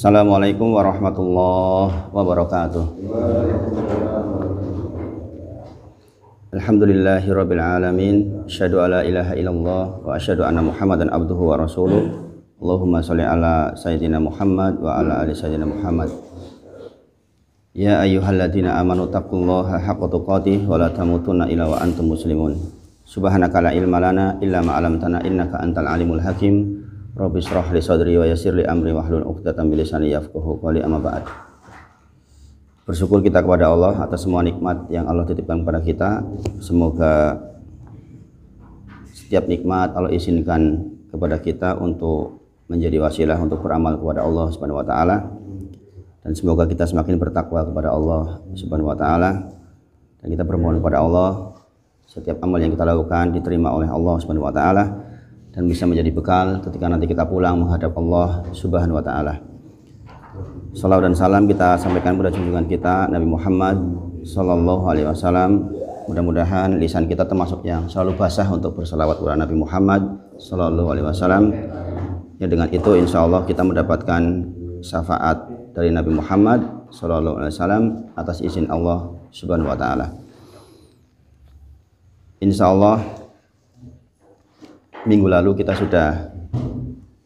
Assalamualaikum warahmatullahi wabarakatuh. Alhamdulillahirabbil alamin. Asyhadu alla ilaha illallah wa asyhadu anna Muhammadan abduhu wa rasuluh. Allahumma shalli ala sayyidina Muhammad wa ala ali sayyidina Muhammad. Ya ayyuhalladzina amanu taqullaha haqqa tuqatih wa la tamutunna illa wa antum muslimun. Subhanaka la ilma lana illa ma 'allamtana innaka antal alimul hakim. Rabbi shrah li sadri wa yassir li amri wahlul 'uqdatam min lisani yafqahu qawli, amma ba'd. Bersyukur kita kepada Allah atas semua nikmat yang Allah titipkan kepada kita. Semoga setiap nikmat Allah izinkan kepada kita untuk menjadi wasilah untuk beramal kepada Allah Subhanahu wa taala, dan semoga kita semakin bertakwa kepada Allah Subhanahu wa taala, dan kita bermohon kepada Allah setiap amal yang kita lakukan diterima oleh Allah Subhanahu wa taala dan bisa menjadi bekal ketika nanti kita pulang menghadap Allah Subhanahu wa taala. Salawat dan salam kita sampaikan kepada junjungan kita Nabi Muhammad sallallahu alaihi wasallam. Mudah-mudahan lisan kita termasuk yang selalu basah untuk bersalawat kepada Nabi Muhammad sallallahu alaihi wasallam. Ya, dengan itu insyaallah kita mendapatkan syafaat dari Nabi Muhammad sallallahu alaihi wasallam atas izin Allah Subhanahu wa taala. Insyaallah minggu lalu kita sudah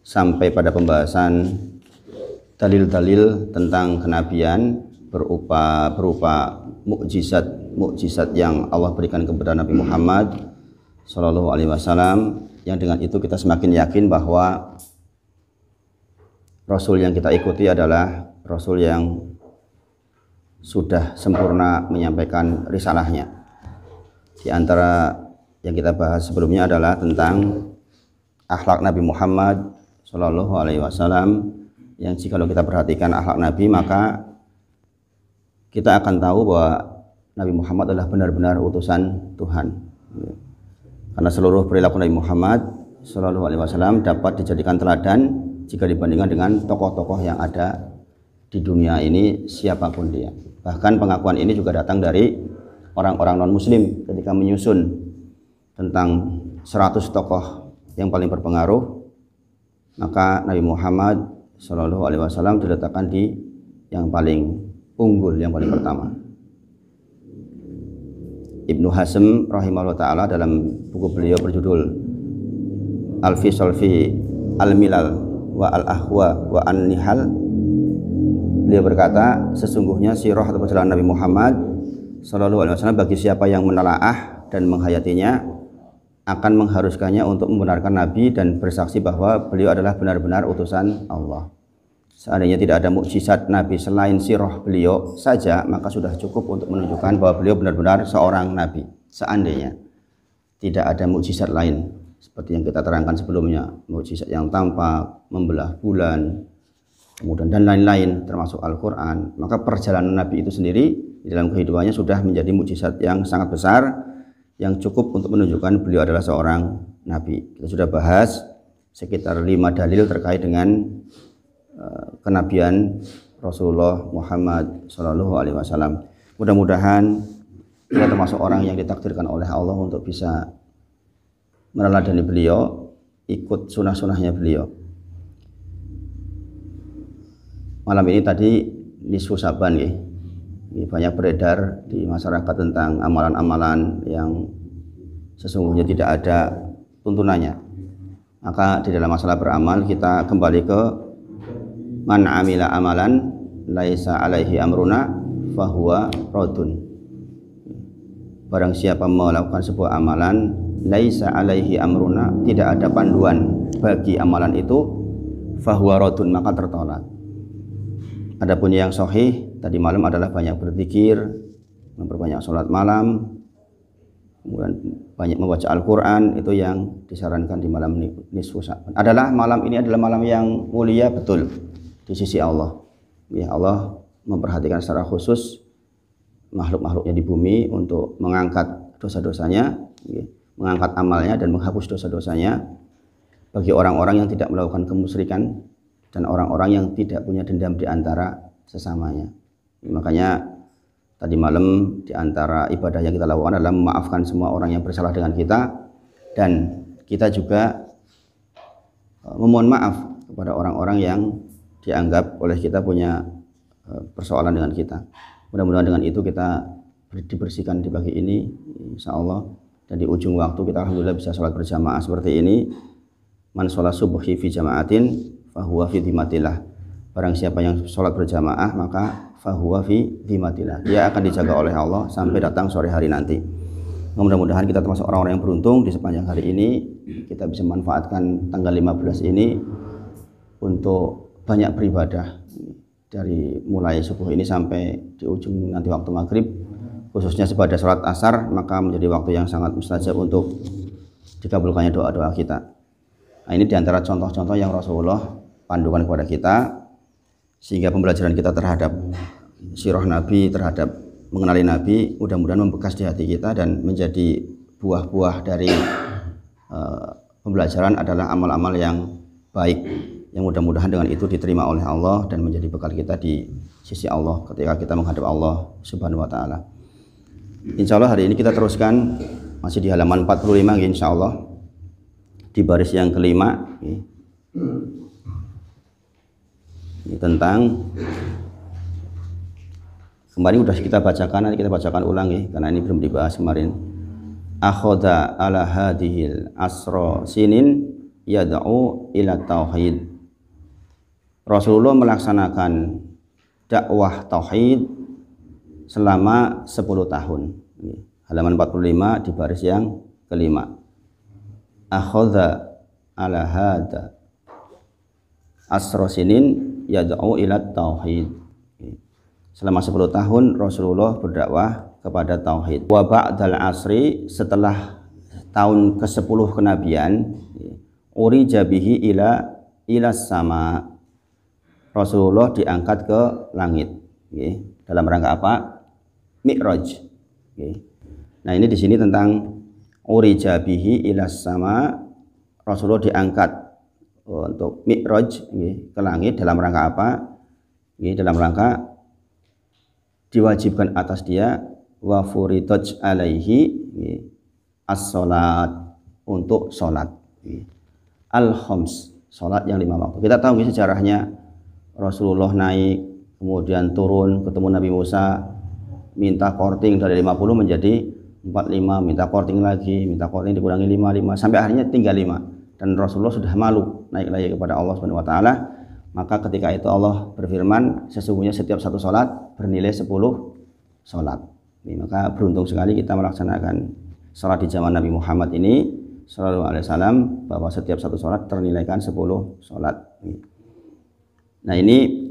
sampai pada pembahasan dalil-dalil tentang kenabian berupa mukjizat yang Allah berikan kepada Nabi Muhammad Shallallahu Alaihi Wasallam, yang dengan itu kita semakin yakin bahwa Rasul yang kita ikuti adalah Rasul yang sudah sempurna menyampaikan risalahnya. Di antara yang kita bahas sebelumnya adalah tentang akhlak Nabi Muhammad Shallallahu Alaihi Wasallam, yang jika kita perhatikan akhlak Nabi maka kita akan tahu bahwa Nabi Muhammad adalah benar-benar utusan Tuhan, karena seluruh perilaku Nabi Muhammad Shallallahu Alaihi Wasallam dapat dijadikan teladan jika dibandingkan dengan tokoh-tokoh yang ada di dunia ini siapapun dia. Bahkan pengakuan ini juga datang dari orang-orang non-muslim ketika menyusun tentang 100 tokoh yang paling berpengaruh, maka Nabi Muhammad Shallallahu Alaihi Wasallam diletakkan di yang paling unggul, yang paling pertama. Ibnu Hazm rahimahullah ta'ala dalam buku beliau berjudul Al-Fisal fi Al-Milal wa Al-Ahwa wa An-Nihal, beliau berkata, sesungguhnya sirah atau perjalanan Nabi Muhammad Shallallahu Alaihi Wasallam bagi siapa yang menelaah dan menghayatinya akan mengharuskannya untuk membenarkan Nabi dan bersaksi bahwa beliau adalah benar-benar utusan Allah. Seandainya tidak ada mukjizat Nabi selain sirah beliau saja, maka sudah cukup untuk menunjukkan bahwa beliau benar-benar seorang Nabi. Seandainya tidak ada mukjizat lain seperti yang kita terangkan sebelumnya, mukjizat yang tampak, membelah bulan, kemudian dan lain-lain termasuk Al-Quran, maka perjalanan Nabi itu sendiri di dalam kehidupannya sudah menjadi mukjizat yang sangat besar, yang cukup untuk menunjukkan beliau adalah seorang Nabi. Kita sudah bahas sekitar 5 dalil terkait dengan kenabian Rasulullah Muhammad Shallallahu Alaihi Wasallam. Mudah-mudahan kita termasuk orang yang ditakdirkan oleh Allah untuk bisa meneladani beliau, ikut sunnah-sunnahnya beliau. Malam ini tadi nisfu Syaban ya. Banyak beredar di masyarakat tentang amalan-amalan yang sesungguhnya tidak ada tuntunannya. Maka di dalam masalah beramal kita kembali ke man amila amalan laisa alaihi amruna fahuwa radun. Barang siapa melakukan sebuah amalan laisa alaihi amruna, tidak ada panduan bagi amalan itu, fahuwa radun, maka tertolak. Adapun yang sahih tadi malam adalah banyak berzikir, memperbanyak sholat malam, kemudian banyak membaca Al-Quran. Itu yang disarankan di malam nisfu Syaban. Malam ini adalah malam yang mulia betul di sisi Allah. Ya, Allah memperhatikan secara khusus makhluk-makhluknya di bumi untuk mengangkat dosa-dosanya, ya, mengangkat amalnya dan menghapus dosa-dosanya bagi orang-orang yang tidak melakukan kemusyrikan dan orang-orang yang tidak punya dendam di antara sesamanya. Makanya tadi malam di antara ibadah yang kita lakukan adalah memaafkan semua orang yang bersalah dengan kita, dan kita juga memohon maaf kepada orang-orang yang dianggap oleh kita punya persoalan dengan kita. Mudah-mudahan dengan itu kita dibersihkan di pagi ini, insya Allah, dan di ujung waktu kita alhamdulillah bisa sholat berjamaah seperti ini. Man sholat subuhi fi jama'atin fahuwa fi dhimatillah. Barang siapa yang sholat berjamaah maka fahuwa fi dhimatillah, dia akan dijaga oleh Allah sampai datang sore hari nanti. Mudah-mudahan kita termasuk orang-orang yang beruntung di sepanjang hari ini. Kita bisa memanfaatkan tanggal 15 ini untuk banyak beribadah, dari mulai subuh ini sampai di ujung nanti waktu maghrib, khususnya pada sholat asar, maka menjadi waktu yang sangat mustajab untuk dikabulkannya doa-doa kita. Nah, ini diantara contoh-contoh yang Rasulullah pandukan kepada kita, sehingga pembelajaran kita terhadap sirah Nabi, terhadap mengenali Nabi, mudah-mudahan membekas di hati kita dan menjadi buah-buah dari pembelajaran adalah amal-amal yang baik, yang mudah-mudahan dengan itu diterima oleh Allah dan menjadi bekal kita di sisi Allah ketika kita menghadap Allah Subhanahu wa taala. Insya Allah hari ini kita teruskan masih di halaman 45 insya Allah, di baris yang kelima. Ini tentang, kemarin sudah kita bacakan, nanti kita bacakan ulang ya, karena ini belum dibahas kemarin. Akhoda ala hadihil asro sinin yad'u ila tauhid. Rasulullah melaksanakan dakwah tauhid selama 10 tahun. Halaman 45 di baris yang kelima. Akhoda ala hada asro sinin yad'u ila tauhid. Selama 10 tahun Rasulullah berdakwah kepada tauhid. Wa ba'dal asri, setelah tahun ke-10 kenabian, urija bihi ila sama. Rasulullah diangkat ke langit. Dalam rangka apa? Mi'raj. Nah, ini di sini tentang urija bihi ila sama. Rasulullah diangkat untuk Mi'raj ke langit dalam rangka apa? Dalam rangka diwajibkan atas dia wa furidaj alaihi as-salat, untuk salat al-khams, salat yang 5 waktu. Kita tahu sejarahnya, Rasulullah naik kemudian turun ketemu Nabi Musa, minta korting dari 50 menjadi 45, minta korting lagi, minta korting dikurangi 5 sampai akhirnya tinggal 5, dan Rasulullah sudah malu naik lagi kepada Allah Subhanahu wa taala. Maka ketika itu Allah berfirman, sesungguhnya setiap satu salat bernilai 10 salat. Maka beruntung sekali kita melaksanakan salat di zaman Nabi Muhammad ini sallallahu alaihi wasallam, bahwa setiap satu salat ternilaikan 10 salat. Nah, ini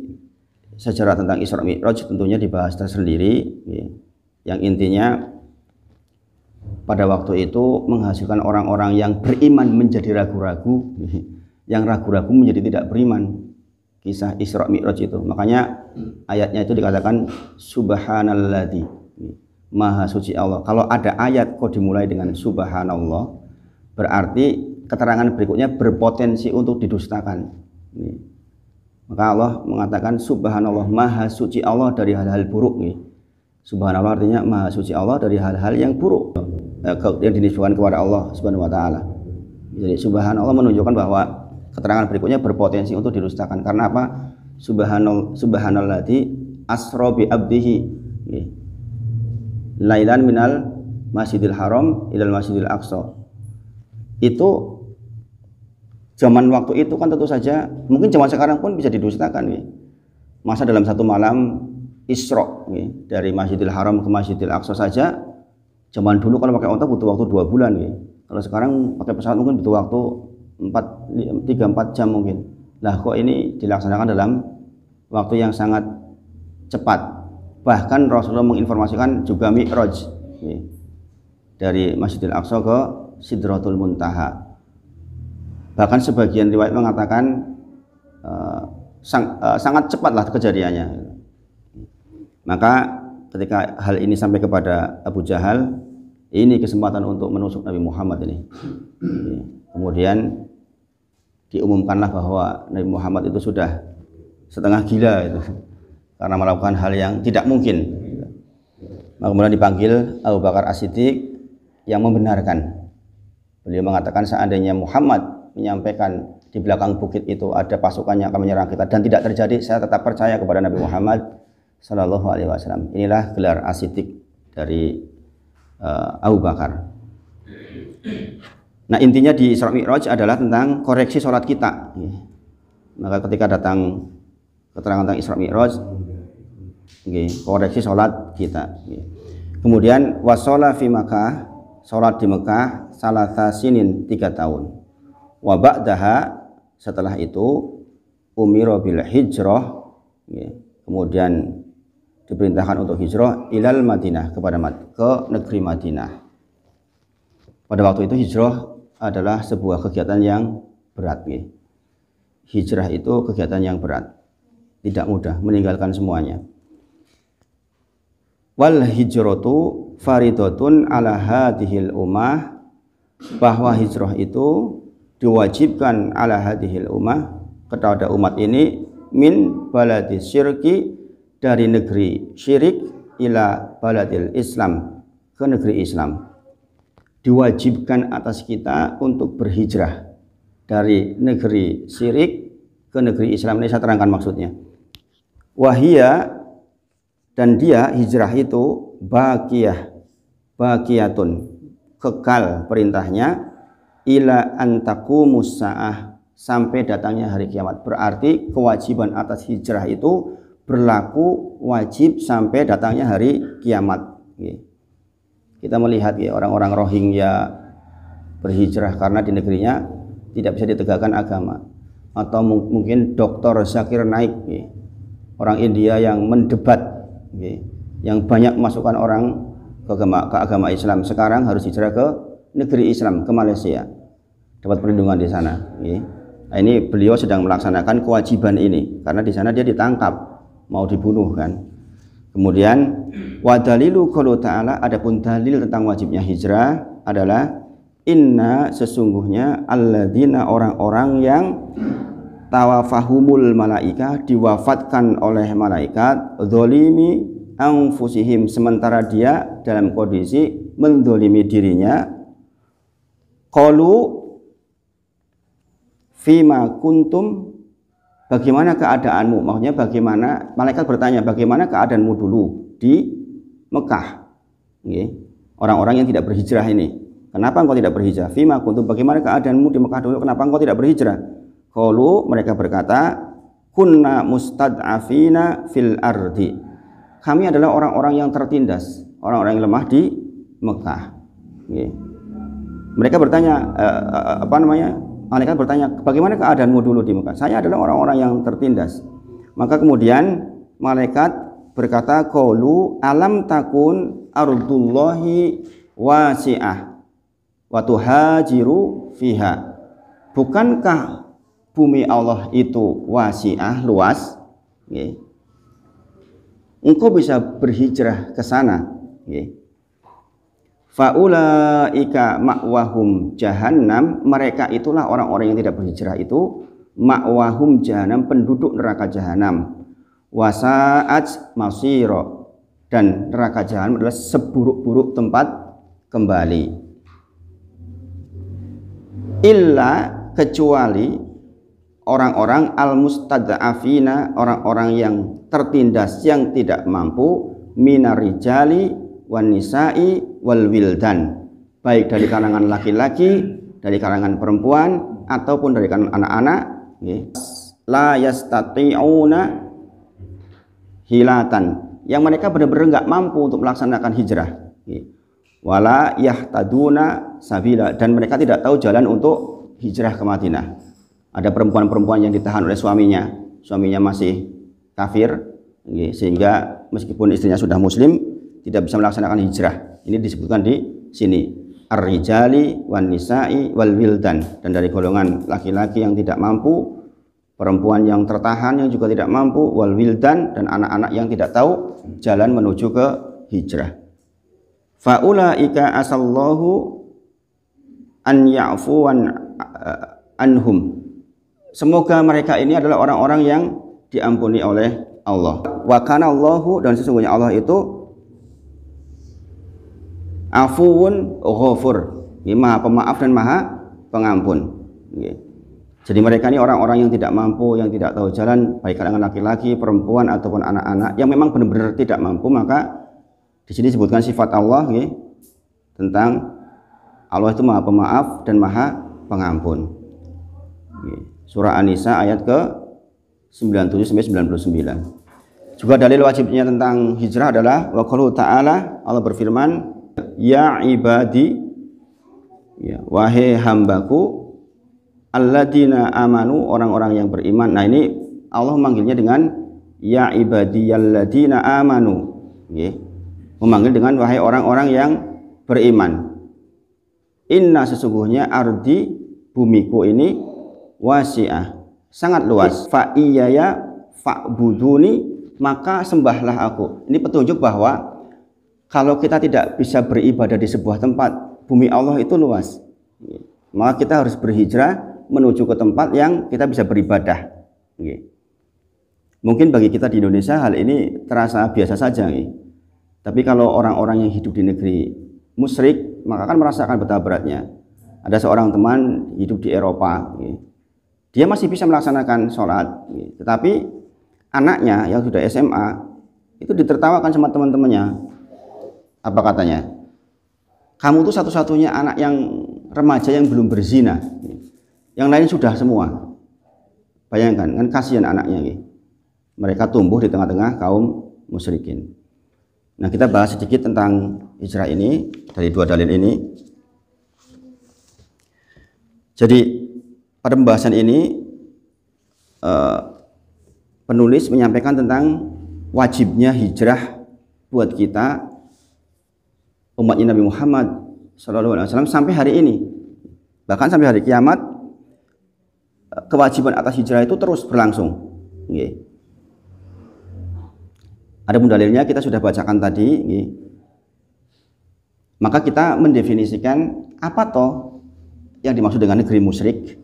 sejarah tentang Isra Mi'raj tentunya dibahas tersendiri, yang intinya pada waktu itu menghasilkan orang-orang yang beriman menjadi ragu-ragu, yang ragu-ragu menjadi tidak beriman. Kisah Isra Mi'raj itu, makanya ayatnya itu dikatakan subhanalladzi, maha suci Allah. Kalau ada ayat kok dimulai dengan subhanallah, berarti keterangan berikutnya berpotensi untuk didustakan. Maka Allah mengatakan subhanallah, maha suci Allah dari hal-hal buruk. Subhanallah artinya maha suci Allah dari hal-hal yang buruk yang dinisbahkan kepada Allah Subhanahu wa taala. Jadi subhanallah menunjukkan bahwa keterangan berikutnya berpotensi untuk didustakan. Karena apa? Subhanalladzi asra bi abdihi lailan minal masjidil haram ilal masjidil aqsa. Itu zaman waktu itu kan tentu saja, mungkin zaman sekarang pun bisa didustakan. Masa dalam satu malam Isra dari Masjidil Haram ke Masjidil Aqsa saja, zaman dulu kalau pakai onta butuh waktu 2 bulan. Kalau sekarang pakai pesawat mungkin butuh waktu 3-4 jam mungkin. Lah kok ini dilaksanakan dalam waktu yang sangat cepat. Bahkan Rasulullah menginformasikan juga Mi'raj dari Masjidil Aqsa ke Sidratul Muntaha. Bahkan sebagian riwayat mengatakan sangat cepatlah kejadiannya. Maka ketika hal ini sampai kepada Abu Jahal, ini kesempatan untuk menusuk Nabi Muhammad ini. Kemudian diumumkanlah bahwa Nabi Muhammad itu sudah setengah gila itu, karena melakukan hal yang tidak mungkin. Kemudian dipanggil Abu Bakar As-Siddiq yang membenarkan. Beliau mengatakan seandainya Muhammad menyampaikan di belakang bukit itu ada pasukan yang akan menyerang kita dan tidak terjadi, saya tetap percaya kepada Nabi Muhammad Sallallahu Alaihi Wasallam. Inilah gelar asidik dari Abu Bakar. Nah, intinya di Isra Mi'raj adalah tentang koreksi sholat kita. Maka ketika datang keterangan tentang Isra Mi'raj, koreksi sholat kita. Kemudian wasola fi Makkah, sholat di Mekah salasa sinin 3 tahun. Wa ba'daha, setelah itu umiro bil hijrah, kemudian diperintahkan untuk hijrah ilal Madinah, ke negeri Madinah. Pada waktu itu hijrah adalah sebuah kegiatan yang berat. Hijrah itu kegiatan yang berat, tidak mudah, meninggalkan semuanya. Wal hijratu faridatun ala hadhil ummah, bahwa hijrah itu diwajibkan ala hadhil ummah, kepada umat ini, min baladi syirki, dari negeri syirik, ila baladil Islam, ke negeri Islam. Diwajibkan atas kita untuk berhijrah dari negeri syirik ke negeri Islam. Ini saya terangkan maksudnya. Wahia, dan dia hijrah itu baqiyatun, kekal perintahnya, ila antaqumus saah, sampai datangnya hari kiamat. Berarti kewajiban atas hijrah itu berlaku wajib sampai datangnya hari kiamat. Kita melihat orang-orang Rohingya berhijrah karena di negerinya tidak bisa ditegakkan agama. Atau mungkin Dr. Zakir Naik, orang India yang mendebat, yang banyak masukkan orang ke agama Islam, sekarang harus hijrah ke negeri Islam, ke Malaysia, dapat perlindungan di sana. Nah, ini beliau sedang melaksanakan kewajiban ini karena di sana dia ditangkap, mau dibunuh kan. Kemudian wadalilu qaulu ta'ala, adapun dalil tentang wajibnya hijrah adalah inna, sesungguhnya alladzina, orang-orang yang tawafahumul malaika, diwafatkan oleh malaikat, dzalimi anfusihim, sementara dia dalam kondisi mendolimi dirinya, qalu fima kuntum, bagaimana keadaanmu, maksudnya bagaimana, malaikat bertanya bagaimana keadaanmu dulu di Mekah. Orang-orang yang tidak berhijrah ini, kenapa engkau tidak berhijrah? Fima kuntum, bagaimana keadaanmu di Mekah dulu, kenapa engkau tidak berhijrah? Qalu, mereka berkata, kunna mustad'afina fil ardi, kami adalah orang-orang yang tertindas, orang-orang yang lemah di Mekah. Mereka bertanya, malaikat bertanya, bagaimana keadaanmu dulu di Mekah? Saya adalah orang-orang yang tertindas. Maka kemudian malaikat berkata, qaulu alam takun ardullahi wasi'ah wa tuhajiru fiha, bukankah bumi Allah itu wasi'ah, luas, engkau bisa berhijrah ke sana. Faulaika ma'wahum jahannam, mereka itulah orang-orang yang tidak berhijrah itu, ma'wahum jahannam, penduduk neraka jahanam, wasa'at masiro, dan neraka jahanam adalah seburuk-buruk tempat kembali. Illa, kecuali orang-orang al-mustad'afina, orang-orang yang tertindas, yang tidak mampu, minarijali wan nisa'i wal wildan, baik dari kalangan laki-laki, dari kalangan perempuan, ataupun dari kalangan anak-anak, la yastati'una hilatan, yang mereka benar-benar nggak mampu untuk melaksanakan hijrah, wala yahtaduna sabila, dan mereka tidak tahu jalan untuk hijrah ke Madinah. Ada perempuan-perempuan yang ditahan oleh suaminya masih kafir, sehingga meskipun istrinya sudah muslim tidak bisa melaksanakan hijrah. Ini disebutkan di sini, ar-rijali wan nisa'i wal wildan, dan dari golongan laki-laki yang tidak mampu, perempuan yang tertahan yang juga tidak mampu, wal wildan, dan anak-anak yang tidak tahu jalan menuju ke hijrah. Faulaika asallahu an ya'fuwan anhum, semoga mereka ini adalah orang-orang yang diampuni oleh Allah. Wa kana Allahu, dan sesungguhnya Allah itu afuwun ghafur, maha pemaaf dan maha pengampun. Jadi mereka ini orang-orang yang tidak mampu, yang tidak tahu jalan, baik kalangan laki-laki, perempuan ataupun anak-anak yang memang benar-benar tidak mampu. Maka di sini disebutkan sifat Allah ya, tentang Allah itu Maha Pemaaf dan Maha Pengampun. Surah An-Nisa ayat ke 97 sampai 99. Juga dalil wajibnya tentang hijrah adalah wa qaulu ta'ala, Allah berfirman, ya ibadi, ya, wahai hambaku alladzina amanu, orang-orang yang beriman. Nah ini Allah memanggilnya dengan ya ibadiyalladzina amanu, ya, memanggil dengan wahai orang-orang yang beriman. Inna, sesungguhnya ardi, bumiku ini wasi'ah, sangat luas. Fa iyaya fa'buduni, maka sembahlah aku. Ini petunjuk bahwa kalau kita tidak bisa beribadah di sebuah tempat, bumi Allah itu luas, maka kita harus berhijrah menuju ke tempat yang kita bisa beribadah. Mungkin bagi kita di Indonesia hal ini terasa biasa saja, tapi kalau orang-orang yang hidup di negeri musyrik, maka akan merasakan betapa beratnya. Ada seorang teman hidup di Eropa, dia masih bisa melaksanakan sholat, tetapi anaknya yang sudah SMA itu ditertawakan sama teman-temannya. Apa katanya? Kamu tuh satu-satunya anak yang remaja yang belum berzina, yang lain sudah semua. Bayangkan, kan kasihan anaknya. Mereka tumbuh di tengah-tengah kaum musyrikin. Nah, kita bahas sedikit tentang hijrah ini dari dua dalil ini. Jadi pada pembahasan ini penulis menyampaikan tentang wajibnya hijrah buat kita umatnya Nabi Muhammad SAW sampai hari ini, bahkan sampai hari kiamat. Kewajiban atas hijrah itu terus berlangsung. Adapun dalilnya kita sudah bacakan tadi. Maka kita mendefinisikan apa toh yang dimaksud dengan negeri musyrik.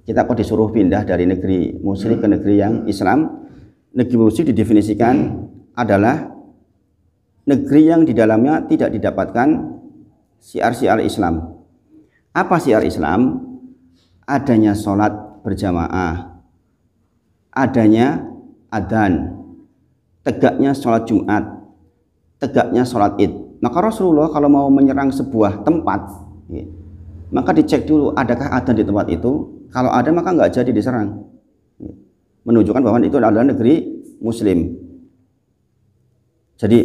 Kita kok disuruh pindah dari negeri musyrik ke negeri yang Islam. Negeri musyrik didefinisikan adalah negeri yang di dalamnya tidak didapatkan syiar-syiar Islam. Apa syiar Islam? Adanya sholat berjamaah, adanya adzan, tegaknya sholat Jumat, tegaknya sholat Id. Maka Rasulullah kalau mau menyerang sebuah tempat, maka dicek dulu adakah adzan di tempat itu. Kalau ada maka nggak jadi diserang, menunjukkan bahwa itu adalah negeri Muslim. Jadi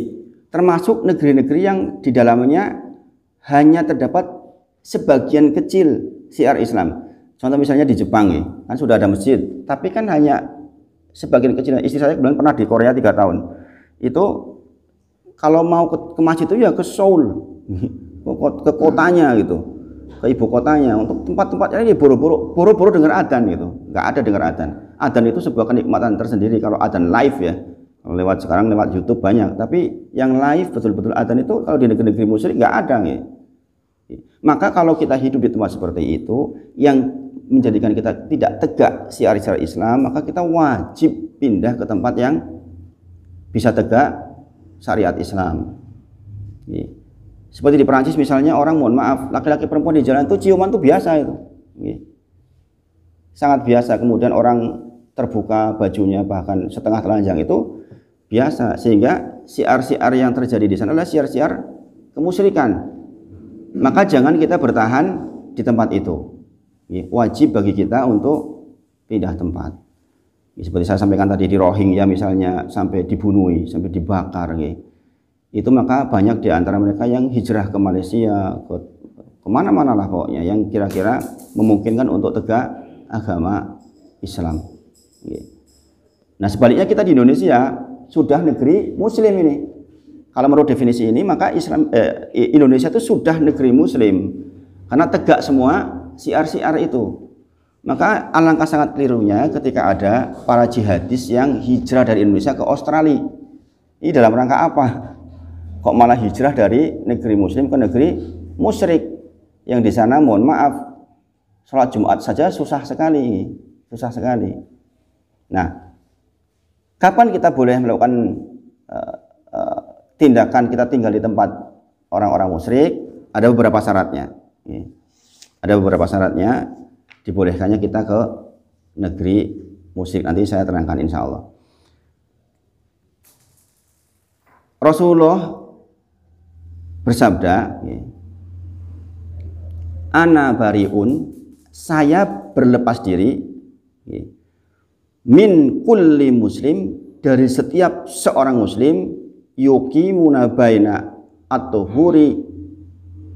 termasuk negeri-negeri yang di dalamnya hanya terdapat sebagian kecil syiar Islam. Contoh misalnya di Jepang, kan sudah ada masjid, tapi kan hanya sebagian kecil. Istri saya kemudian pernah di Korea 3 tahun. Itu kalau mau ke masjid itu ya ke Seoul, ke kotanya gitu, ke ibu kotanya. Untuk tempat-tempatnya ini buru-buru dengar adzan gitu, nggak ada dengar adzan. Adzan itu sebuah kenikmatan tersendiri kalau adzan live ya. Kalau sekarang lewat YouTube banyak, tapi yang live betul-betul adzan itu kalau di negeri-negeri musyrik nggak ada. Maka kalau kita hidup di tempat seperti itu yang menjadikan kita tidak tegak syiar-syiar Islam, maka kita wajib pindah ke tempat yang bisa tegak syariat Islam. Seperti di Perancis misalnya, orang mohon maaf, laki-laki perempuan di jalan itu ciuman itu biasa itu, sangat biasa. Kemudian orang terbuka bajunya bahkan setengah telanjang itu biasa, sehingga syiar-syiar yang terjadi di sana adalah syiar-syiar kemusyrikan. Maka jangan kita bertahan di tempat itu. Wajib bagi kita untuk pindah tempat. Seperti saya sampaikan tadi di Rohingya misalnya, sampai dibunuh, sampai dibakar. Itu maka banyak di antara mereka yang hijrah ke Malaysia, ke kemana-mana lah pokoknya, yang kira-kira memungkinkan untuk tegak agama Islam. Nah sebaliknya kita di Indonesia sudah negeri Muslim ini. Kalau menurut definisi ini maka Indonesia itu sudah negeri Muslim karena tegak semua syiar-syiar itu. Maka alangkah sangat kelirunya ketika ada para jihadis yang hijrah dari Indonesia ke Australia. Ini dalam rangka apa? Kok malah hijrah dari negeri Muslim ke negeri musyrik, yang di sana mohon maaf sholat Jumat saja susah sekali, susah sekali. Nah, kapan kita boleh melakukan tindakan kita tinggal di tempat orang-orang musyrik? Ada beberapa syaratnya. Ada beberapa syaratnya. dibolehkannya kita ke negeri musyrik. Nanti saya terangkan insya Allah. Rasulullah bersabda, ana bariun, saya berlepas diri min kulli muslim, dari setiap seorang muslim yuqimuna baina at-tuhuri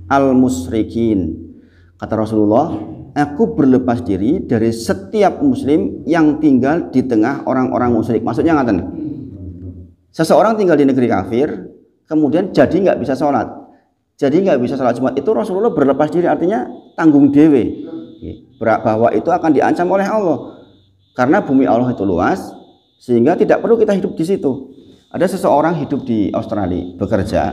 al-musyrikin. Kata Rasulullah, aku berlepas diri dari setiap muslim yang tinggal di tengah orang-orang musyrik. Maksudnya ngaten, seseorang tinggal di negeri kafir kemudian jadi nggak bisa sholat, jadi nggak bisa sholat Jumat, itu Rasulullah berlepas diri, artinya tanggung dewe bahwa itu akan diancam oleh Allah karena bumi Allah itu luas sehingga tidak perlu kita hidup di situ. Ada seseorang hidup di Australia bekerja.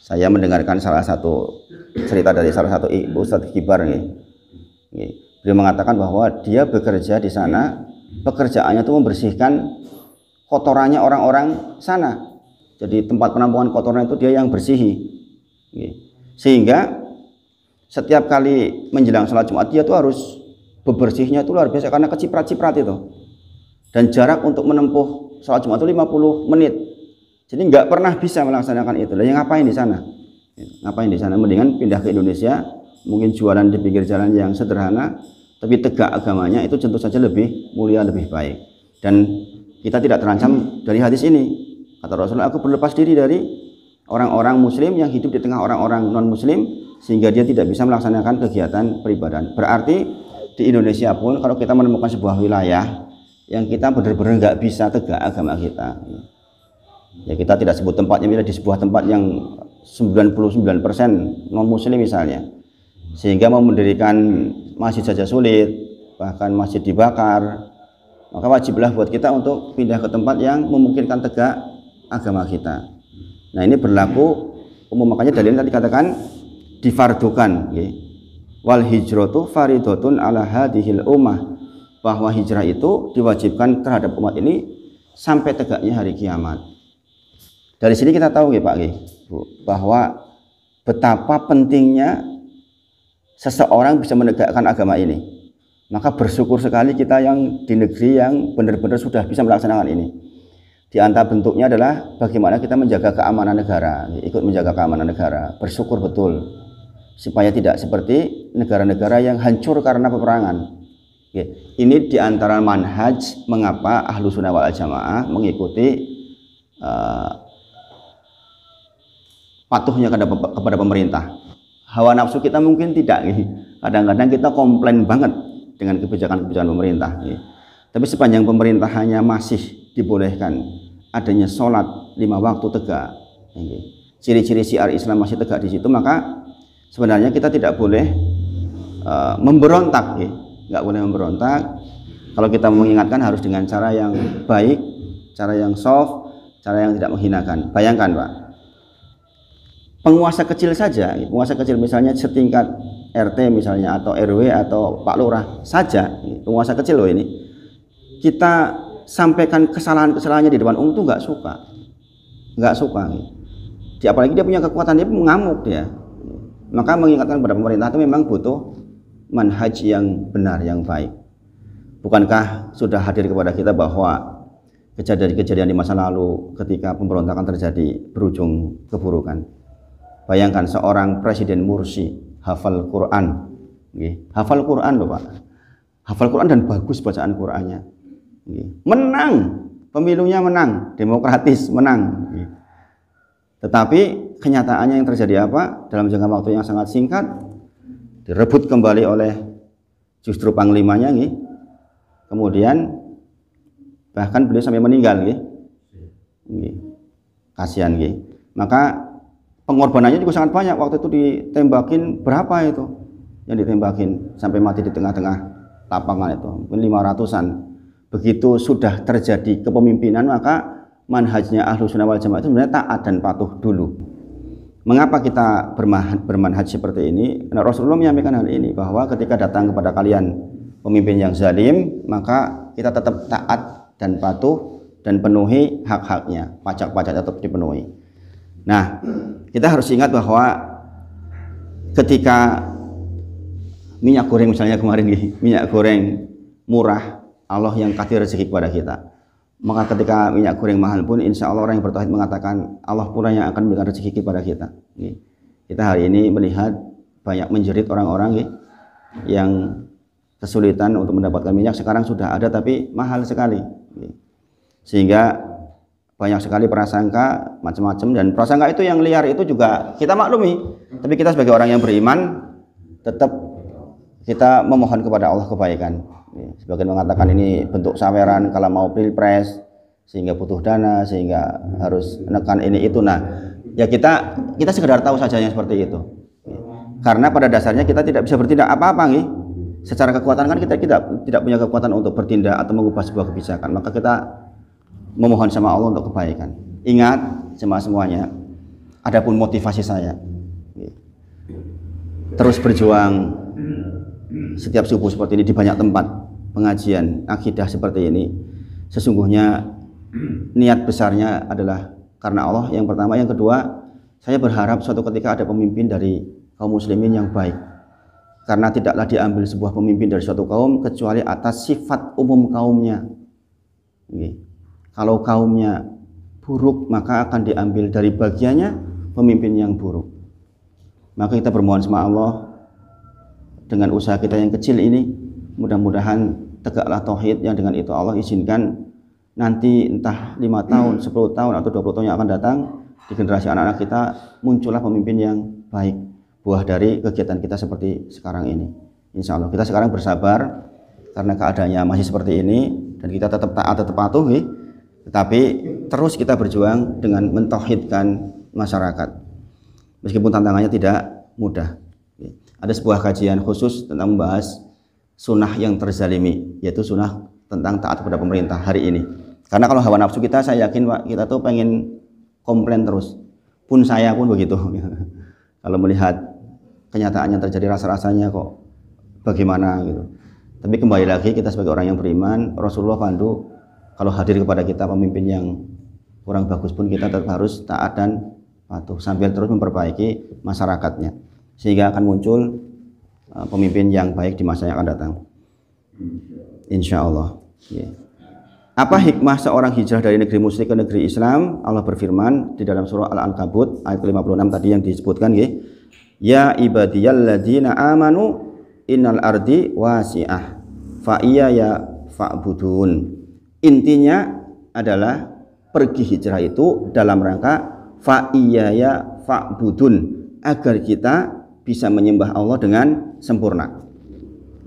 Saya mendengarkan salah satu cerita dari salah satu Ustadz Kibar. Beliau mengatakan bahwa dia bekerja di sana, pekerjaannya itu membersihkan kotorannya orang-orang sana. Jadi tempat penampungan kotoran itu dia yang bersihi. Sehingga setiap kali menjelang sholat Jumat dia tuh harus bebersihnya itu luar biasa karena keciprat-ciprat itu. Dan jarak untuk menempuh sholat Jumat itu 50 menit. Jadi nggak pernah bisa melaksanakan itu. Lah yang ngapain di sana? Ngapain di sana? Mendingan pindah ke Indonesia, mungkin jualan di pinggir jalan yang sederhana, tapi tegak agamanya itu tentu saja lebih mulia, lebih baik. Dan kita tidak terancam dari hadis ini. Kata Rasulullah, aku berlepas diri dari orang-orang muslim yang hidup di tengah orang-orang non-muslim sehingga dia tidak bisa melaksanakan kegiatan peribadahan. Berarti di Indonesia pun kalau kita menemukan sebuah wilayah yang kita benar-benar nggak bisa tegak agama kita, ya kita tidak sebut tempatnya, bila di sebuah tempat yang 99% non-muslim misalnya, sehingga mau mendirikan masjid saja sulit, bahkan masjid dibakar, maka wajiblah buat kita untuk pindah ke tempat yang memungkinkan tegak agama kita. Nah ini berlaku umum, makanya dalilnya tadi katakan difardukan, wal hijratu faridotun ala hadhil ummah, bahwa hijrah itu diwajibkan terhadap umat ini sampai tegaknya hari kiamat. Dari sini kita tahu ya Pak Bu, bahwa betapa pentingnya seseorang bisa menegakkan agama ini. Maka bersyukur sekali kita yang di negeri yang benar-benar sudah bisa melaksanakan ini. Di antara bentuknya adalah bagaimana kita menjaga keamanan negara, ikut menjaga keamanan negara. Bersyukur betul supaya tidak seperti negara-negara yang hancur karena peperangan. Ini di antara manhaj mengapa Ahlu Sunnah wal Jamaah mengikuti patuhnya kepada pemerintah. Hawa nafsu kita mungkin tidak. Kadang-kadang kita komplain banget dengan kebijakan-kebijakan pemerintah. Tapi sepanjang pemerintah hanya masih dibolehkan adanya sholat 5 waktu tegak, ciri-ciri syiar Islam masih tegak di situ, maka sebenarnya kita tidak boleh memberontak. Nggak boleh memberontak. Kalau kita mengingatkan harus dengan cara yang baik, cara yang soft, cara yang tidak menghinakan. Bayangkan Pak, penguasa kecil saja, penguasa kecil misalnya setingkat RT misalnya atau RW atau Pak Lurah saja, penguasa kecil loh ini, kita sampaikan kesalahan-kesalahannya di depan umum itu nggak suka. Apalagi dia punya kekuatan, dia mengamuk dia. Maka mengingatkan kepada pemerintah itu memang butuh manhaj yang benar, yang baik. Bukankah sudah hadir kepada kita bahwa kejadian-kejadian di masa lalu ketika pemberontakan terjadi berujung keburukan? Bayangkan seorang Presiden Mursi hafal Quran, hafal Quran loh Pak, hafal Quran dan bagus bacaan Qurannya, menang, pemilunya menang, demokratis menang. Tetapi kenyataannya yang terjadi apa? Dalam jangka waktu yang sangat singkat direbut kembali oleh justru panglimanya, kemudian bahkan beliau sampai meninggal, kasihan. Maka pengorbanannya juga sangat banyak. Waktu itu ditembakin berapa itu yang ditembakin sampai mati di tengah-tengah lapangan itu, mungkin 500-an. Begitu sudah terjadi kepemimpinan, maka manhajnya Ahlu Sunnah wal Jamaah itu sebenarnya taat dan patuh dulu. Mengapa kita bermanhaj seperti ini? Karena Rasulullah menyampaikan hal ini, bahwa ketika datang kepada kalian pemimpin yang zalim, maka kita tetap taat dan patuh dan penuhi hak-haknya, pajak-pajak tetap dipenuhi. Nah, kita harus ingat bahwa ketika minyak goreng misalnya kemarin nih, minyak goreng murah, Allah yang kasih rezeki kepada kita. Maka ketika minyak goreng mahal pun, insya Allah orang yang bertauhid mengatakan Allah pula yang akan memberikan rezeki kepada kita. Kita hari ini melihat banyak menjerit orang-orang yang kesulitan untuk mendapatkan minyak. Sekarang sudah ada tapi mahal sekali, sehingga banyak sekali prasangka macam-macam, dan prasangka itu yang liar itu juga kita maklumi. Tapi kita sebagai orang yang beriman tetap kita memohon kepada Allah kebaikan. Sebagian mengatakan ini bentuk saweran kalau mau pilpres, sehingga butuh dana, sehingga harus menekan ini itu. Nah, ya kita sekedar tahu saja yang seperti itu. Karena pada dasarnya kita tidak bisa bertindak apa-apa nih. Secara kekuatan kan kita tidak punya kekuatan untuk bertindak atau mengubah sebuah kebijakan. Maka kita memohon sama Allah untuk kebaikan. Ingat semuanya, adapun motivasi saya terus berjuang setiap subuh seperti ini di banyak tempat pengajian akidah seperti ini. Sesungguhnya niat besarnya adalah karena Allah yang pertama, yang kedua saya berharap suatu ketika ada pemimpin dari kaum muslimin yang baik, karena tidaklah diambil sebuah pemimpin dari suatu kaum kecuali atas sifat umum kaumnya. Kalau kaumnya buruk maka akan diambil dari bagiannya pemimpin yang buruk. Maka kita bermohon sama Allah dengan usaha kita yang kecil ini, mudah-mudahan tegaklah tauhid yang dengan itu Allah izinkan nanti entah 5 tahun, 10 tahun atau 20 tahun yang akan datang di generasi anak-anak kita muncullah pemimpin yang baik, buah dari kegiatan kita seperti sekarang ini. Insya Allah kita sekarang bersabar karena keadaannya masih seperti ini, dan kita tetap taat, tetap patuh, tetapi terus kita berjuang dengan mentauhidkan masyarakat meskipun tantangannya tidak mudah. Ada sebuah kajian khusus tentang membahas sunnah yang terzalimi, yaitu sunnah tentang taat kepada pemerintah hari ini. Karena kalau hawa nafsu kita, saya yakin Pak, kita tuh pengen komplain terus, pun saya pun begitu. Kalau melihat kenyataan yang terjadi, rasa-rasanya kok bagaimana gitu. Tapi kembali lagi kita sebagai orang yang beriman, Rasulullah pandu kalau hadir kepada kita pemimpin yang kurang bagus pun kita tetap harus taat dan patuh sambil terus memperbaiki masyarakatnya, sehingga akan muncul pemimpin yang baik di masa yang akan datang, insya Allah. Apa hikmah seorang hijrah dari negeri musyrik ke negeri Islam? Allah berfirman di dalam surah Al-Ankabut ayat 56 tadi yang disebutkan, ya ibadiyalladzina amanu innal ardi wasi'ah fa iyaya fa'budun. Intinya adalah pergi hijrah itu dalam rangka fa iyaya fa'budun, agar kita bisa menyembah Allah dengan sempurna.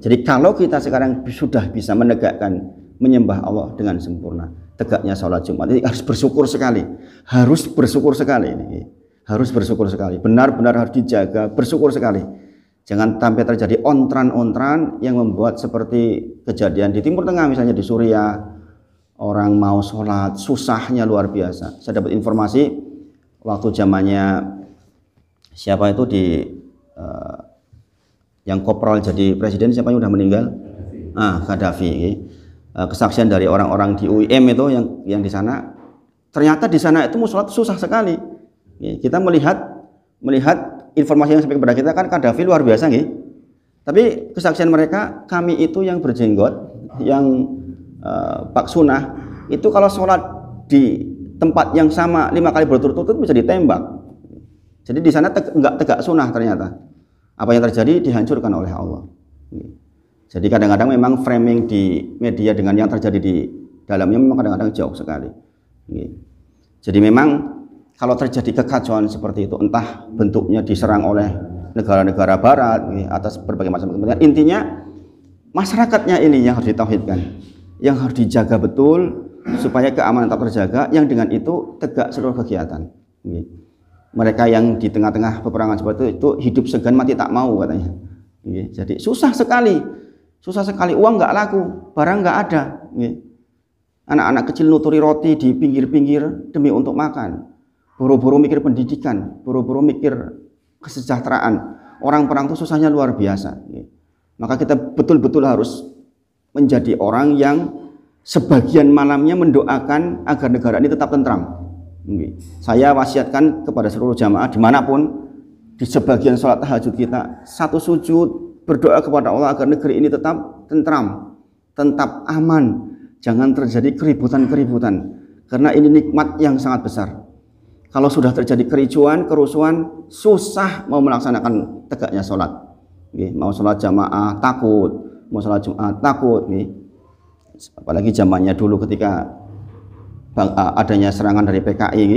Jadi kalau kita sekarang sudah bisa menegakkan menyembah Allah dengan sempurna, tegaknya sholat Jumat ini harus bersyukur sekali, harus bersyukur sekali ini, harus bersyukur sekali, benar-benar harus dijaga, bersyukur sekali. Jangan sampai terjadi ontran-ontran yang membuat seperti kejadian di Timur Tengah, misalnya di Suriah, orang mau sholat susahnya luar biasa. Saya dapat informasi waktu zamannya siapa itu di yang kopral jadi presiden, siapa yang udah meninggal? Gaddafi. Kesaksian dari orang-orang di UIM itu yang di sana, ternyata di sana itu sholat susah sekali. Kita melihat informasi yang sampai kepada kita kan Gaddafi luar biasa, tapi kesaksian mereka, kami itu yang berjenggot, yang pak sunah itu kalau sholat di tempat yang sama 5 kali berturut-turut bisa ditembak. Jadi di sana enggak tegak sunnah ternyata. Apa yang terjadi dihancurkan oleh Allah. Jadi kadang-kadang memang framing di media dengan yang terjadi di dalamnya memang kadang-kadang jauh sekali. Jadi memang kalau terjadi kekacauan seperti itu, entah bentuknya diserang oleh negara-negara barat atas berbagai macam kepentingan, intinya masyarakatnya ini yang harus ditauhidkan, yang harus dijaga betul supaya keamanan tetap terjaga, yang dengan itu tegak seluruh kegiatan. Mereka yang di tengah-tengah peperangan seperti itu hidup segan mati tak mau katanya. Jadi susah sekali, uang nggak laku, barang nggak ada. Anak-anak kecil nuturi roti di pinggir-pinggir demi untuk makan. Buru-buru mikir pendidikan, buru-buru mikir kesejahteraan. Orang perang itu susahnya luar biasa. Maka kita betul-betul harus menjadi orang yang sebagian malamnya mendoakan agar negara ini tetap tentram. Saya wasiatkan kepada seluruh jamaah dimanapun, di sebagian sholat tahajud kita, satu sujud berdoa kepada Allah agar negeri ini tetap tentram, tetap aman, jangan terjadi keributan-keributan, karena ini nikmat yang sangat besar. Kalau sudah terjadi kericuan, kerusuhan, susah mau melaksanakan tegaknya sholat. Mau sholat jamaah takut, mau sholat Jumat takut. Apalagi zamannya dulu ketika adanya serangan dari PKI,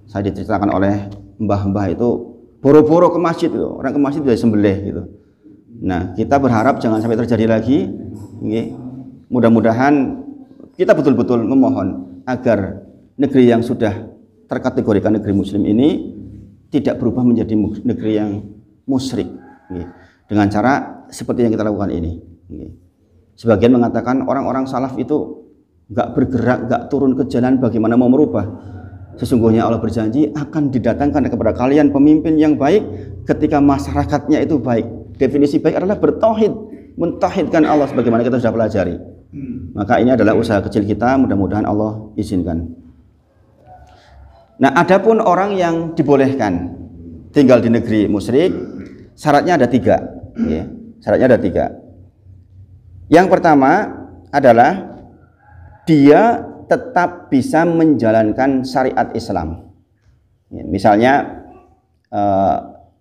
saya diceritakan oleh mbah-mbah itu boro-boro ke masjid itu, orang ke masjid bisa sembelih gitu. Nah, kita berharap jangan sampai terjadi lagi. Mudah-mudahan kita betul-betul memohon agar negeri yang sudah terkategorikan negeri muslim ini tidak berubah menjadi negeri yang musyrik dengan cara seperti yang kita lakukan ini. Sebagian mengatakan orang-orang salaf itu nggak bergerak, nggak turun ke jalan, bagaimana mau merubah? Sesungguhnya Allah berjanji akan didatangkan kepada kalian pemimpin yang baik ketika masyarakatnya itu baik. Definisi baik adalah bertauhid, mentauhidkan Allah sebagaimana kita sudah pelajari. Maka ini adalah usaha kecil kita, mudah-mudahan Allah izinkan. Nah, adapun orang yang dibolehkan tinggal di negeri musyrik, syaratnya ada 3. Syaratnya ada 3. Yang pertama adalah dia tetap bisa menjalankan syariat Islam. Misalnya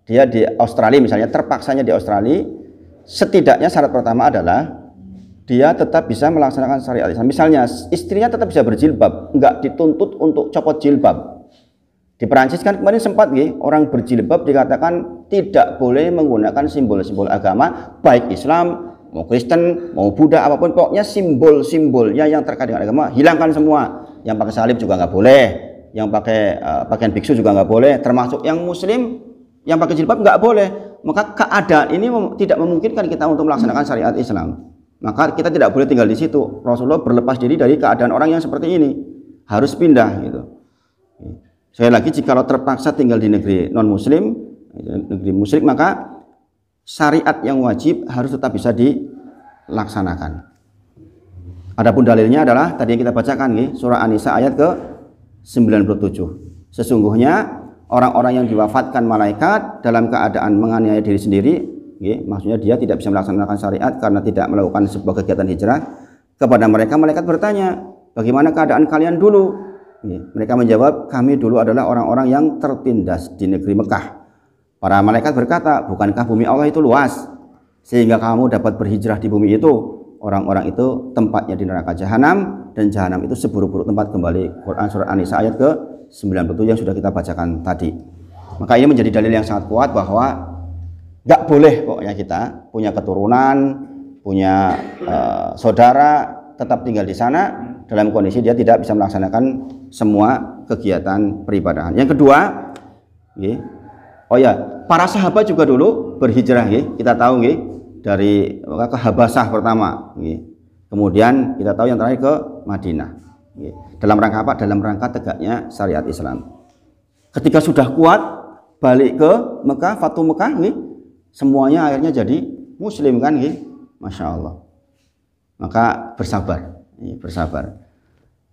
dia di Australia, misalnya terpaksanya di Australia, setidaknya syarat pertama adalah dia tetap bisa melaksanakan syariat Islam. Misalnya istrinya tetap bisa berjilbab, nggak dituntut untuk copot jilbab. Di Perancis kan kemarin sempat orang berjilbab dikatakan tidak boleh menggunakan simbol-simbol agama, baik Islam, mau Kristen, mau Buddha, apapun, pokoknya simbol-simbolnya yang terkait dengan agama hilangkan semua. Yang pakai salib juga nggak boleh, yang pakai pakaian biksu juga nggak boleh, termasuk yang Muslim yang pakai jilbab nggak boleh. Maka keadaan ini tidak memungkinkan kita untuk melaksanakan syariat Islam. Maka kita tidak boleh tinggal di situ. Rasulullah berlepas diri dari keadaan orang yang seperti ini, harus pindah gitu. Sekali lagi, jika terpaksa tinggal di negeri non-muslim, negeri musyrik, maka syariat yang wajib harus tetap bisa dilaksanakan. Adapun dalilnya adalah tadi yang kita bacakan, surah An-Nisa ayat ke-97. Sesungguhnya orang-orang yang diwafatkan malaikat dalam keadaan menganiaya diri sendiri, maksudnya dia tidak bisa melaksanakan syariat karena tidak melakukan sebuah kegiatan hijrah. Kepada mereka, malaikat bertanya, bagaimana keadaan kalian dulu? Mereka menjawab, kami dulu adalah orang-orang yang tertindas di negeri Mekah. Para malaikat berkata, bukankah bumi Allah itu luas sehingga kamu dapat berhijrah di bumi itu? Orang-orang itu tempatnya di neraka jahanam, dan jahanam itu seburuk-buruk tempat kembali. Quran surah An-Nisa ayat ke-97 yang sudah kita bacakan tadi. Maka ini menjadi dalil yang sangat kuat bahwa nggak boleh pokoknya kita punya keturunan, punya saudara tetap tinggal di sana dalam kondisi dia tidak bisa melaksanakan semua kegiatan peribadahan. Yang kedua, para sahabat juga dulu berhijrah, kita tahu dari ke Habasah pertama, kemudian kita tahu yang terakhir ke Madinah. Dalam rangka apa? Dalam rangka tegaknya syariat Islam. Ketika sudah kuat balik ke Mekah, Fatu Mekah, semuanya akhirnya jadi Muslim kan, Masya Allah. Maka bersabar.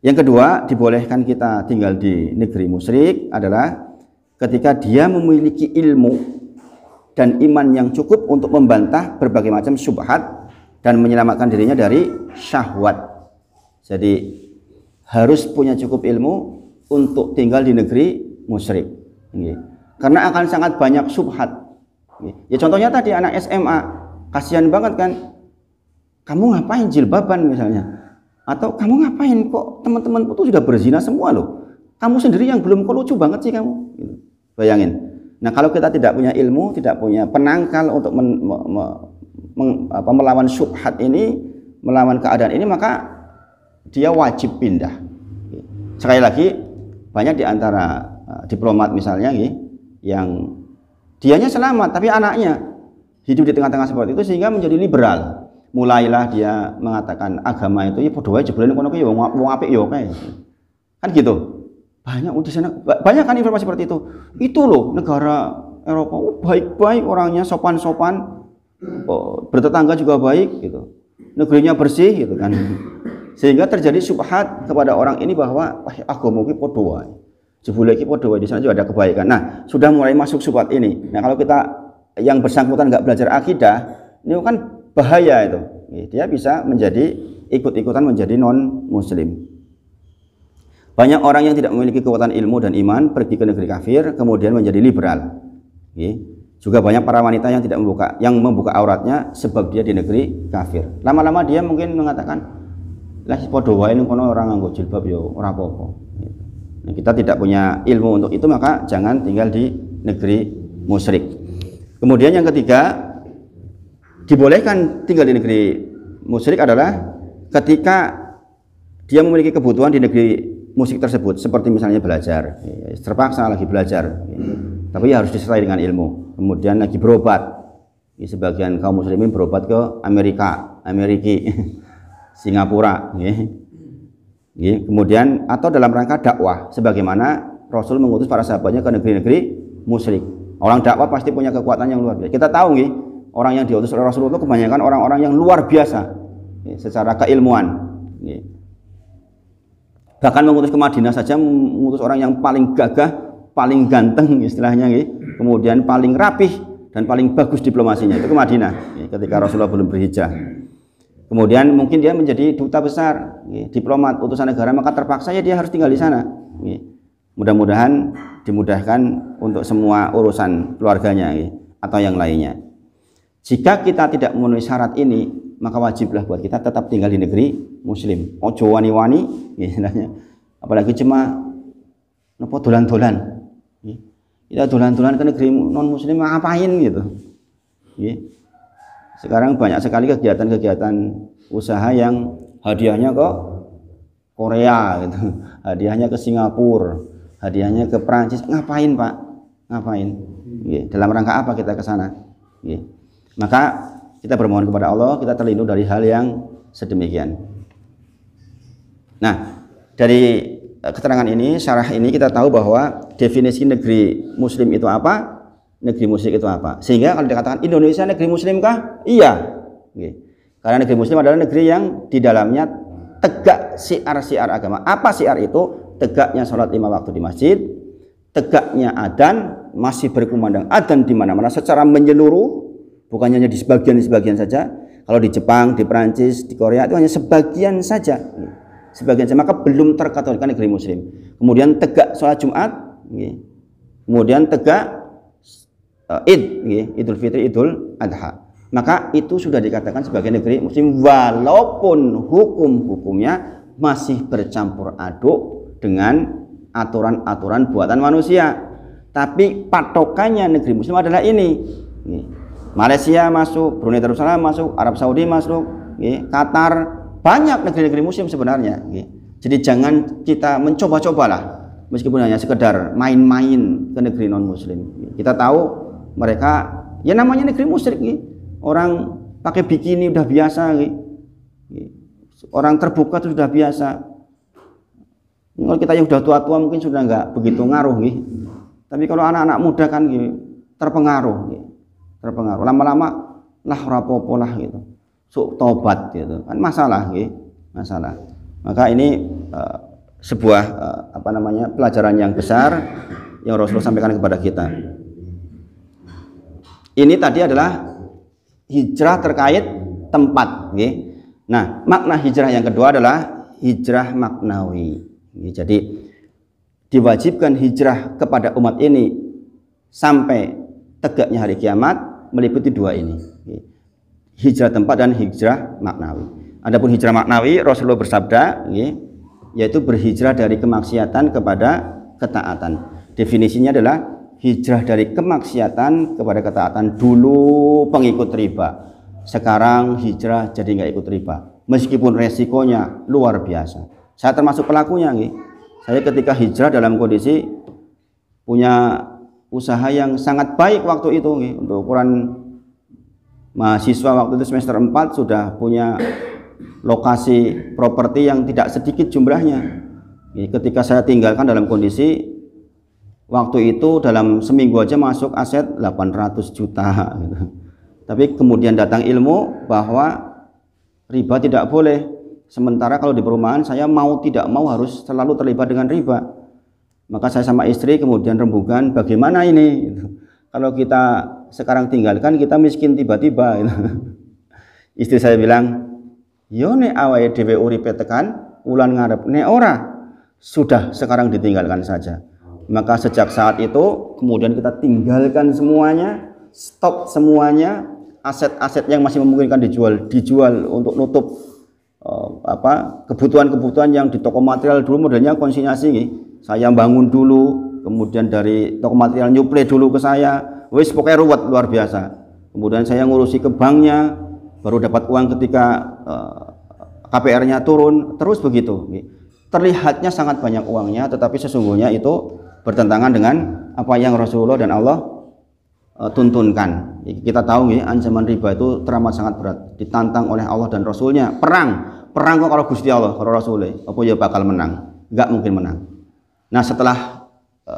Yang kedua, dibolehkan kita tinggal di negeri musyrik adalah ketika dia memiliki ilmu dan iman yang cukup untuk membantah berbagai macam syubhat dan menyelamatkan dirinya dari syahwat. Jadi harus punya cukup ilmu untuk tinggal di negeri musyrik. Karena akan sangat banyak syubhat. Ya contohnya tadi anak SMA, kasihan banget kan. Kamu ngapain jilbaban misalnya? Atau kamu ngapain kok teman-teman itu sudah berzina semua loh. Kamu sendiri yang belum, kok lucu banget sih kamu. Bayangin. Nah, kalau kita tidak punya ilmu, tidak punya penangkal untuk melawan syubhat ini, melawan keadaan ini, maka dia wajib pindah. Sekali lagi, banyak di antara diplomat misalnya yang dianya selamat tapi anaknya hidup di tengah-tengah seperti itu sehingga menjadi liberal. Mulailah dia mengatakan agama itu ya padha wae jebule kono ki ya wong apik ya kae. Kan gitu. Banyak di sana, banyak kan informasi seperti itu. Itu loh negara Eropa baik-baik orangnya, sopan-sopan, bertetangga juga baik gitu. Negerinya bersih gitu kan. Sehingga terjadi syubhat kepada orang ini bahwa agama ki padha wae. Jebule ki padha wae, di sana juga ada kebaikan. Nah, sudah mulai masuk syubhat ini. Nah, kalau kita yang bersangkutan nggak belajar akidah, Ini kan bahaya itu. Dia bisa menjadi ikut-ikutan menjadi non muslim. Banyak orang yang tidak memiliki kekuatan ilmu dan iman pergi ke negeri kafir kemudian menjadi liberal. Juga banyak para wanita yang tidak membuka auratnya sebab dia di negeri kafir. Lama-lama dia mungkin mengatakan, lah podo wae ning kono orang nganggo jilbab yo ora apa-apa. Nah, kita tidak punya ilmu untuk itu, maka jangan tinggal di negeri musyrik. Kemudian yang ketiga, dibolehkan tinggal di negeri musyrik adalah ketika dia memiliki kebutuhan di negeri musyrik tersebut, seperti misalnya belajar, terpaksa lagi belajar, tapi harus disertai dengan ilmu. Kemudian lagi berobat, sebagian kaum muslimin berobat ke Amerika, Singapura, kemudian atau dalam rangka dakwah, sebagaimana Rasul mengutus para sahabatnya ke negeri-negeri musyrik. Orang dakwah pasti punya kekuatan yang luar biasa. Kita tahu orang yang diutus oleh Rasulullah itu kebanyakan orang-orang yang luar biasa secara keilmuan. Bahkan mengutus ke Madinah saja, mengutus orang yang paling gagah, paling ganteng istilahnya, kemudian paling rapih dan paling bagus diplomasinya, itu ke Madinah ketika Rasulullah belum berhijrah. Kemudian mungkin dia menjadi duta besar, diplomat, utusan negara, maka terpaksa ya dia harus tinggal di sana. Mudah-mudahan dimudahkan untuk semua urusan keluarganya atau yang lainnya. Jika kita tidak memenuhi syarat ini, maka wajiblah buat kita tetap tinggal di negeri muslim. Ojo wani-wani istilahnya. Apalagi cuma nopo dolan-dolan. Kita dolan-dolan ke negeri non muslim ngapain gitu. Sekarang banyak sekali kegiatan-kegiatan usaha yang hadiahnya ke Korea gitu. Hadiahnya ke Singapura, hadiahnya ke Prancis. Ngapain, Pak? Ngapain? Dalam rangka apa kita ke sana? Maka kita bermohon kepada Allah, kita terlindung dari hal yang sedemikian. Nah, dari keterangan ini, syarah ini kita tahu bahwa definisi negeri muslim itu apa, negeri musyrik itu apa. Sehingga kalau dikatakan Indonesia negeri muslimkah? Iya. Karena negeri muslim adalah negeri yang di dalamnya tegak syiar-syiar agama. Apa syiar itu? Tegaknya sholat 5 waktu di masjid, tegaknya adzan, masih berkumandang adzan di mana-mana secara menyeluruh. Bukan hanya di sebagian saja. Kalau di Jepang, di Perancis, di Korea itu hanya sebagian saja. Sebagian saja, maka belum terkategorikan negeri muslim. Kemudian tegak sholat Jumat, kemudian tegak Idul Fitri, Idul Adha. Maka itu sudah dikatakan sebagai negeri muslim, walaupun hukum-hukumnya masih bercampur aduk dengan aturan-aturan buatan manusia. Tapi patokannya negeri muslim adalah ini. Malaysia masuk, Brunei Darussalam masuk, Arab Saudi masuk, Qatar, banyak negeri-negeri muslim sebenarnya. Jadi jangan kita mencoba-cobalah, meskipun hanya sekedar main-main ke negeri non muslim. Kita tahu mereka ya namanya negeri musyrik, orang pakai bikini udah biasa, orang terbuka itu sudah biasa. Kalau kita yang sudah tua-tua mungkin sudah nggak begitu ngaruh, tapi kalau anak-anak muda kan terpengaruh. Lama-lama lah rapopo lah gitu, tobat gitu kan, masalah. Maka ini sebuah pelajaran yang besar yang Rasulullah sampaikan kepada kita. Ini tadi adalah hijrah terkait tempat. Nah, makna hijrah yang kedua adalah hijrah maknawi. Jadi diwajibkan hijrah kepada umat ini sampai tegaknya hari kiamat meliputi dua ini, hijrah tempat dan hijrah maknawi. Adapun hijrah maknawi, Rasulullah bersabda, yaitu berhijrah dari kemaksiatan kepada ketaatan. Definisinya adalah hijrah dari kemaksiatan kepada ketaatan. Dulu pengikut riba, sekarang hijrah jadi nggak ikut riba, meskipun resikonya luar biasa. Saya termasuk pelakunya. Saya ketika hijrah dalam kondisi punya usaha yang sangat baik waktu itu, untuk ukuran mahasiswa waktu itu semester 4 sudah punya lokasi properti yang tidak sedikit jumlahnya. Ketika saya tinggalkan dalam kondisi waktu itu dalam seminggu aja masuk aset 800 juta gitu. Tapi kemudian datang ilmu bahwa riba tidak boleh. Sementara kalau di perumahan saya mau tidak mau harus selalu terlibat dengan riba. Maka saya sama istri kemudian rembukan, bagaimana ini? Kalau kita sekarang tinggalkan, kita miskin tiba-tiba. Istri saya bilang, yo nek awake dhewe uripe tekan wulan ngarep, nek ora sudah sekarang ditinggalkan saja. Maka sejak saat itu kemudian kita tinggalkan semuanya, stop semuanya, aset-aset yang masih memungkinkan dijual untuk nutup kebutuhan-kebutuhan yang di toko material. Dulu modelnya konsinyasi nih. Saya bangun dulu, kemudian dari toko material nyuplai dulu ke saya, wis pokoknya ruwet luar biasa. Kemudian saya ngurusi ke banknya, baru dapat uang ketika KPR-nya turun, terus begitu. Terlihatnya sangat banyak uangnya, tetapi sesungguhnya itu bertentangan dengan apa yang Rasulullah dan Allah tuntunkan. Kita tahu ancaman riba itu teramat sangat berat, ditantang oleh Allah dan Rasulnya. Perang kok kalau Gusti Allah, kalau Rasulnya, apa ya bakal menang? Enggak mungkin menang. Nah setelah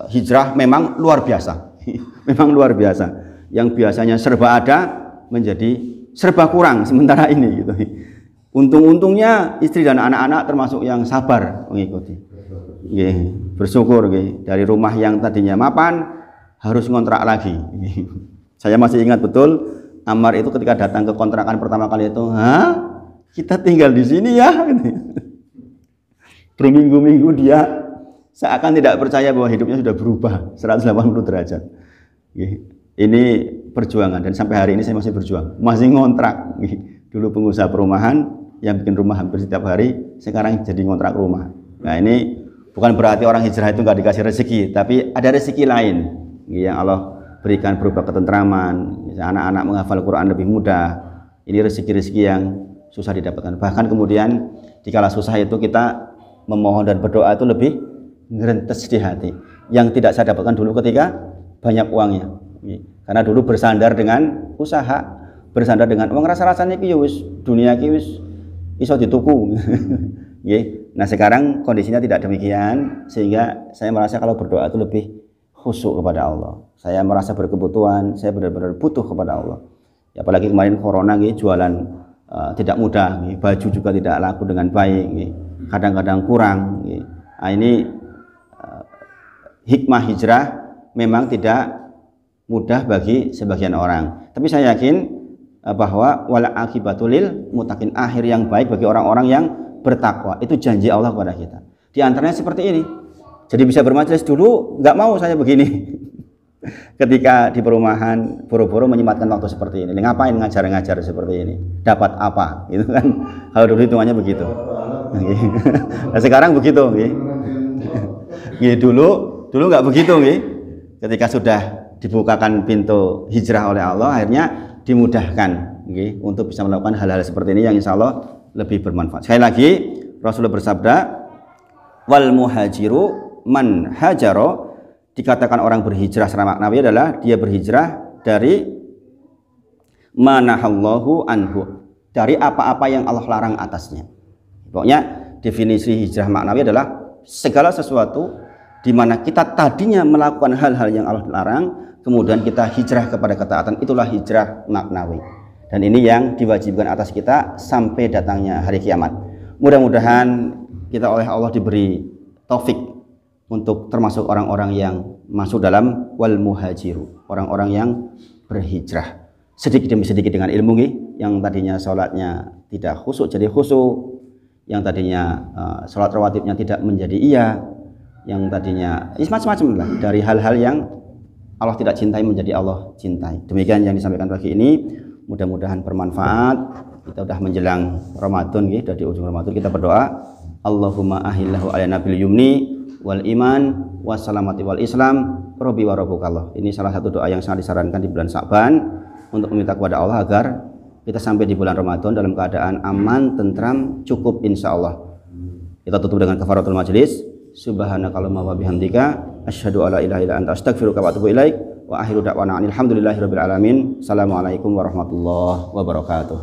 hijrah memang luar biasa, memang luar biasa. Yang biasanya serba ada menjadi serba kurang sementara ini gitu. Untung-untungnya istri dan anak-anak termasuk yang sabar mengikuti. Bersyukur dari rumah yang tadinya mapan harus ngontrak lagi. Saya masih ingat betul Ammar itu ketika datang ke kontrakan pertama kali itu, kita tinggal di sini ya. Berminggu-minggu dia seakan tidak percaya bahwa hidupnya sudah berubah 180 derajat. Ini perjuangan dan sampai hari ini saya masih berjuang, masih ngontrak. Dulu pengusaha perumahan yang bikin rumah hampir setiap hari, sekarang jadi ngontrak rumah. Nah ini bukan berarti orang hijrah itu nggak dikasih rezeki, tapi ada rezeki lain yang Allah berikan berupa ketentraman. Anak-anak menghafal Quran lebih mudah. Ini rezeki-rezeki yang susah didapatkan. Bahkan kemudian dikala susah itu kita memohon dan berdoa itu lebih ngerentes di hati. Yang tidak saya dapatkan dulu ketika banyak uangnya. Karena dulu bersandar dengan usaha, bersandar dengan uang, rasa-rasanya ki wis dunia ki wis iso dituku. Nah sekarang kondisinya tidak demikian, sehingga saya merasa kalau berdoa itu lebih khusyuk kepada Allah. Saya merasa berkebutuhan, saya benar-benar butuh kepada Allah. Ya, apalagi kemarin corona jualan tidak mudah, baju juga tidak laku dengan baik, kadang-kadang kurang. Nah, ini hikmah hijrah memang tidak mudah bagi sebagian orang. Tapi saya yakin bahwa wala akibatulil mutakin, akhir yang baik bagi orang-orang yang bertakwa. Itu janji Allah kepada kita. Di antaranya seperti ini. Jadi bisa bermajelis dulu, nggak mau saya begini. Ketika di perumahan boro-boro menyematkan waktu seperti ini. Ngapain ngajar-ngajar seperti ini? Dapat apa? Gitu kan? Kalau dulu hitungannya begitu. Nah, sekarang begitu. Dulu nggak begitu. Ketika sudah dibukakan pintu hijrah oleh Allah, akhirnya dimudahkan untuk bisa melakukan hal-hal seperti ini yang insya Allah lebih bermanfaat. Sekali lagi Rasulullah bersabda, wal muhajiru man hajaro, dikatakan orang berhijrah secara maknawi adalah dia berhijrah dari manahallahu anhu, dari apa-apa yang Allah larang atasnya. Pokoknya definisi hijrah maknawi adalah segala sesuatu di mana kita tadinya melakukan hal-hal yang Allah larang, kemudian kita hijrah kepada ketaatan, itulah hijrah maknawi. Dan ini yang diwajibkan atas kita sampai datangnya hari kiamat. Mudah-mudahan kita oleh Allah diberi taufik untuk termasuk orang-orang yang masuk dalam wal muhajiru, orang-orang yang berhijrah. Sedikit demi sedikit dengan ilmu yang tadinya sholatnya tidak khusyuk jadi khusyuk, yang tadinya sholat rawatibnya tidak menjadi iya, yang tadinya macam-macam lah, dari hal-hal yang Allah tidak cintai menjadi Allah cintai. Demikian yang disampaikan pagi ini, mudah-mudahan bermanfaat. Kita sudah menjelang Ramadan, dari ujung Ramadan kita berdoa, Allahumma ahillahu ala nabil yumni wal iman wassalamati wal islam robbi wa rabbukallah. Ini salah satu doa yang sangat disarankan di bulan Sa'ban untuk meminta kepada Allah agar kita sampai di bulan Ramadan dalam keadaan aman, tentram, cukup insya Allah. Kita tutup dengan kafaratul majlis. Subhanakallahumma wa bihamdika asyhadu alla ilaha illa anta astaghfiruka wa atubu ilaik wa akhiru da'wana alhamdulillahirabbil alamin. Assalamualaikum warahmatullahi wabarakatuh.